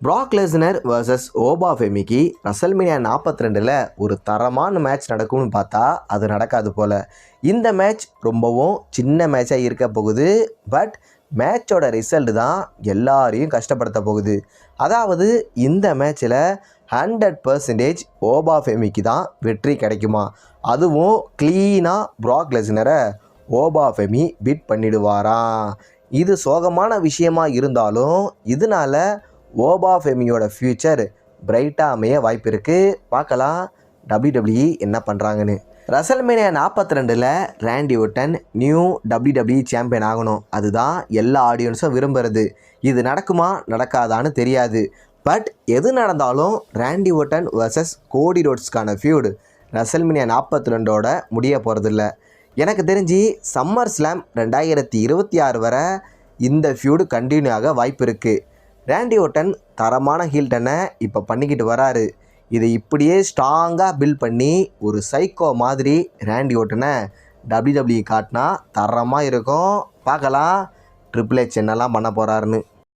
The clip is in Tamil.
ப்ராக் லெஸ்னர் வர்சஸ் ஓபா ஃபெமிக்கு ரசல்மேனியா 42ல் ஒரு தரமான மேட்ச் நடக்கும்னு பார்த்தா அது நடக்காது போல். இந்த மேட்ச் ரொம்பவும் சின்ன மேட்சாக இருக்க போகுது. பட் மேட்சோட ரிசல்ட் தான் எல்லாரையும் கஷ்டப்படுத்த போகுது. அதாவது இந்த மேட்ச்சில் 100% ஓபா ஃபெமிக்கு தான் வெற்றி கிடைக்குமா, அதுவும் க்ளீனாக ப்ராக் லெஸ்னரை ஓபா ஃபெமி பீட் பண்ணிடுவாராம். இது சோகமான விஷயமா இருந்தாலும் இதனால் ஓபா ஃபெமியோட ஃப்யூச்சர் பிரைட்டாக அமைய வாய்ப்பு இருக்குது. பார்க்கலாம் WWE என்ன பண்ணுறாங்கன்னு. ரசல்மேனியா 42ல் Randy Orton new WWE champion ஆகணும். அதுதான் எல்லா ஆடியன்ஸும் விரும்புகிறது. இது நடக்குமா நடக்காதான்னு தெரியாது. பட் எது நடந்தாலும் ரேண்டி ஓர்டன் வர்சஸ் கோடி ரோட்ஸ்க்கான ஃபியூடு ரசல்மேனியா 42ஓட முடிய போகிறதில்ல. எனக்கு தெரிஞ்சு சம்மர் ஸ்லாம் 2026 வரை இந்த ஃபியூடு கண்டினியூ ஆக வாய்ப்பு இருக்குது. ரேண்டி ஓர்டன் தரமான ஹீல்டனை இப்போ பண்ணிக்கிட்டு வராரு. இதை இப்படியே ஸ்ட்ராங்காக பில்ட் பண்ணி ஒரு சைக்கோ மாதிரி ரேண்டி ஓர்டனை WWE காட்டினா தரமாக இருக்கும். பார்க்கலாம் ட்ரிபிள் ஹெச் என்னெல்லாம் பண்ண போகிறாருன்னு.